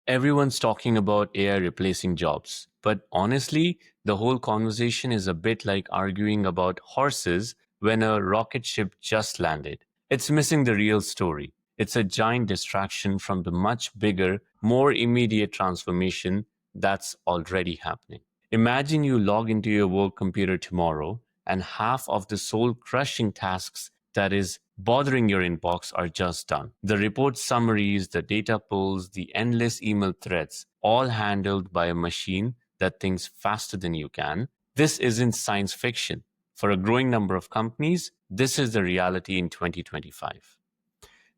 Everyone's talking about AI replacing jobs, but honestly, the whole conversation is a bit like arguing about horses when a rocket ship just landed. It's missing the real story. It's a giant distraction from the much bigger, more immediate transformation that's already happening. Imagine you log into your work computer tomorrow and half of the soul crushing tasks that is bothering your inbox are just done. The report summaries, the data pulls, the endless email threads, all handled by a machine that thinks faster than you can. This isn't science fiction. For a growing number of companies, this is the reality in 2025.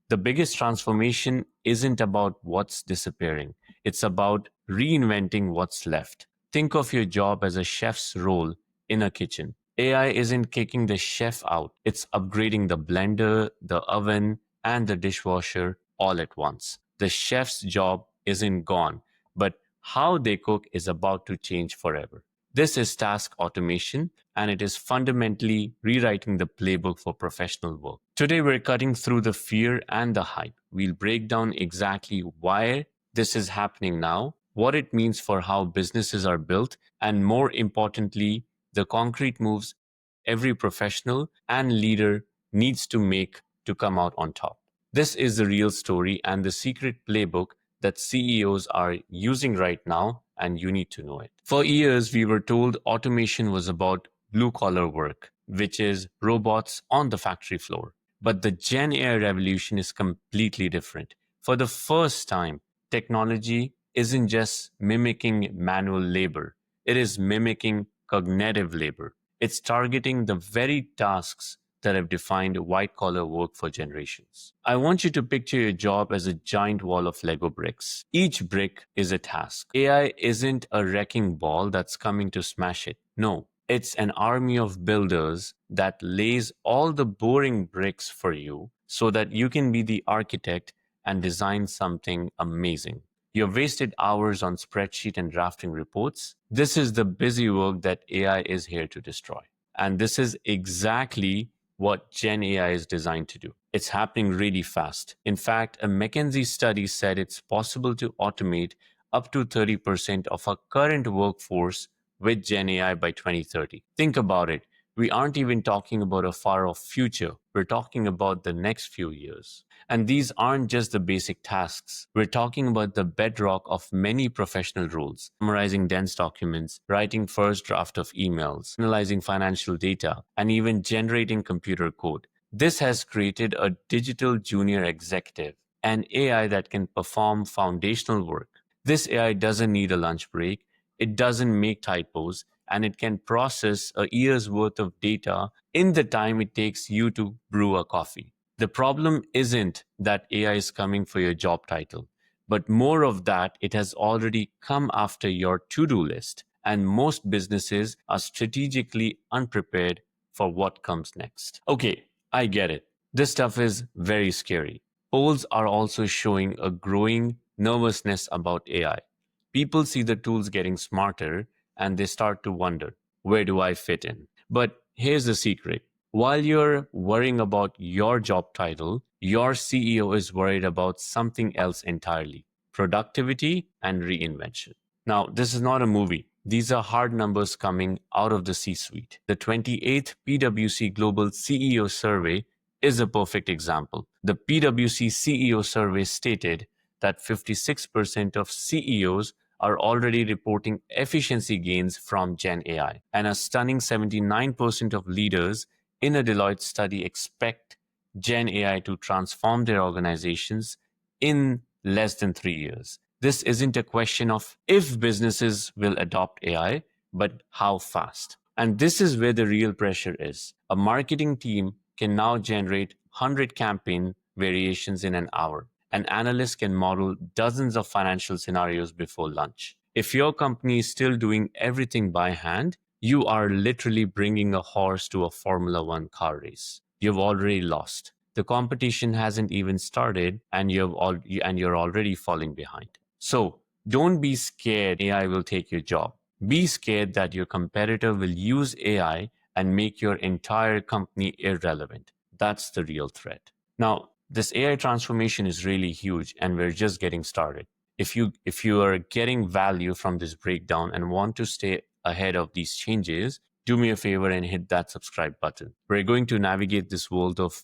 The biggest transformation isn't about what's disappearing, it's about reinventing what's left. Think of your job as a chef's role in a kitchen. AI isn't kicking the chef out, it's upgrading the blender, the oven, and the dishwasher all at once. The chef's job isn't gone, but how they cook is about to change forever. This is task automation, and it is fundamentally rewriting the playbook for professional work. Today, we're cutting through the fear and the hype. We'll break down exactly why this is happening now, what it means for how businesses are built, and more importantly, the concrete moves every professional and leader needs to make to come out on top. This is the real story and the secret playbook that CEOs are using right now, and you need to know it. For years, we were told automation was about blue collar work, which is robots on the factory floor. But the Gen AI revolution is completely different. For the first time, technology isn't just mimicking manual labor, it is mimicking cognitive labor. It's targeting the very tasks that have defined white collar work for generations. I want you to picture your job as a giant wall of Lego bricks. Each brick is a task. AI isn't a wrecking ball that's coming to smash it. No, it's an army of builders that lays all the boring bricks for you so that you can be the architect and design something amazing. You've wasted hours on spreadsheet and drafting reports. This is the busy work that AI is here to destroy. And this is exactly what Gen AI is designed to do. It's happening really fast. In fact, a McKinsey study said it's possible to automate up to 30% of our current workforce with Gen AI by 2030. Think about it. We aren't even talking about a far off future. We're talking about the next few years. And these aren't just the basic tasks. We're talking about the bedrock of many professional roles, summarizing dense documents, writing first draft of emails, analyzing financial data, and even generating computer code. This has created a digital junior executive, an AI that can perform foundational work. This AI doesn't need a lunch break. It doesn't make typos, and it can process a year's worth of data in the time it takes you to brew a coffee. The problem isn't that AI is coming for your job title, but more of that it has already come after your to-do list, and most businesses are strategically unprepared for what comes next. Okay, I get it. This stuff is very scary. Polls are also showing a growing nervousness about AI. People see the tools getting smarter and they start to wonder, where do I fit in? But here's the secret. While you're worrying about your job title, your CEO is worried about something else entirely: productivity and reinvention. Now, this is not a movie. These are hard numbers coming out of the C suite. The 28th PwC Global CEO Survey is a perfect example. The PwC CEO Survey stated that 56% of CEOs are already reporting efficiency gains from Gen AI, and a stunning 79% of leaders in a Deloitte study expect Gen AI to transform their organizations in less than 3 years. This isn't a question of if businesses will adopt AI, but how fast. And this is where the real pressure is. A marketing team can now generate 100 campaign variations in an hour. An analyst can model dozens of financial scenarios before lunch. If your company is still doing everything by hand, you are literally bringing a horse to a Formula One car race. You've already lost. The competition hasn't even started, and you're already falling behind. So don't be scared AI will take your job. Be scared that your competitor will use AI and make your entire company irrelevant. That's the real threat. Now, this AI transformation is really huge, and we're just getting started. If you are getting value from this breakdown and want to stay ahead of these changes, do me a favor and hit that subscribe button. We're going to navigate this world of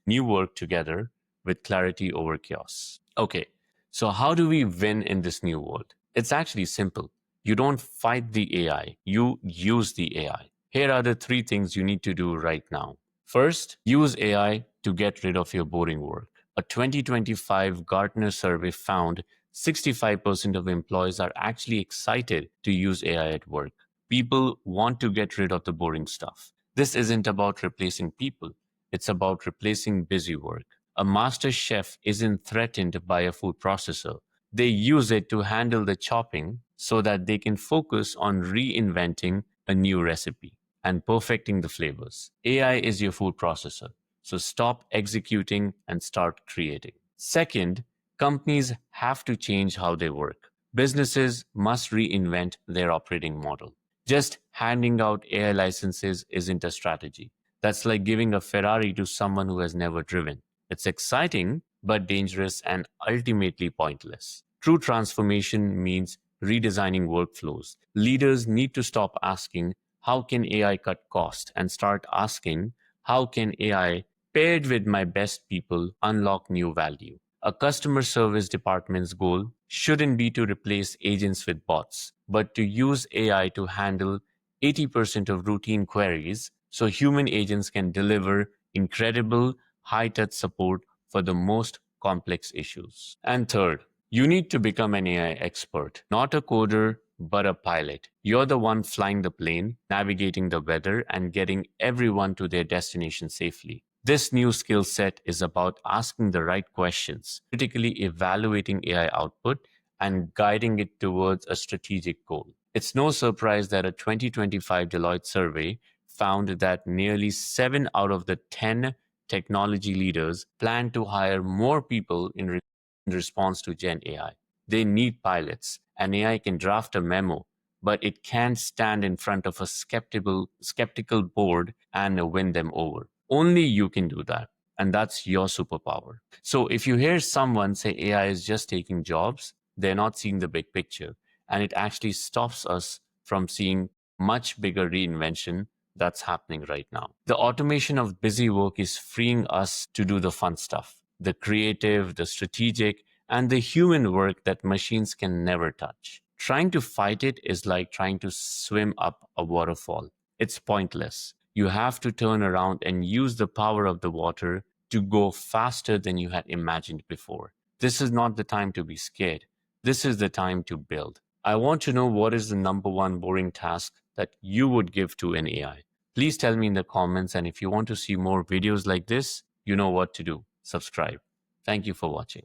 new work together with clarity over chaos. Okay, so how do we win in this new world? It's actually simple. You don't fight the AI, you use the AI. Here are the three things you need to do right now. First, use AI to get rid of your boring work. A 2025 Gartner survey found 65% of employees are actually excited to use AI at work. People want to get rid of the boring stuff. This isn't about replacing people, it's about replacing busy work. A master chef isn't threatened by a food processor. They use it to handle the chopping so that they can focus on reinventing a new recipe and perfecting the flavors. AI is your food processor, so stop executing and start creating. Second, companies have to change how they work. Businesses must reinvent their operating model. Just handing out AI licenses isn't a strategy. That's like giving a Ferrari to someone who has never driven. It's exciting, but dangerous and ultimately pointless. True transformation means redesigning workflows. Leaders need to stop asking, how can AI cut cost? And start asking, how can AI, paired with my best people, unlock new value? A customer service department's goal shouldn't be to replace agents with bots, but to use AI to handle 80% of routine queries so human agents can deliver incredible high touch support for the most complex issues. And third, you need to become an AI expert, not a coder, but a pilot. You're the one flying the plane, navigating the weather, and getting everyone to their destination safely. This new skill set is about asking the right questions, critically evaluating AI output, and guiding it towards a strategic goal. It's no surprise that a 2025 Deloitte survey found that nearly 7 out of the 10 technology leaders plan to hire more people in response to Gen AI. They need pilots. An AI can draft a memo, but it can't stand in front of a skeptical board and win them over. Only you can do that. And that's your superpower. So if you hear someone say AI is just taking jobs, they're not seeing the big picture. And it actually stops us from seeing much bigger reinvention that's happening right now. The automation of busy work is freeing us to do the fun stuff, the creative, the strategic, and the human work that machines can never touch. Trying to fight it is like trying to swim up a waterfall. It's pointless. You have to turn around and use the power of the water to go faster than you had imagined before. This is not the time to be scared. This is the time to build. I want to know, what is the number one boring task that you would give to an AI? Please tell me in the comments, and if you want to see more videos like this, you know what to do. Subscribe. Thank you for watching.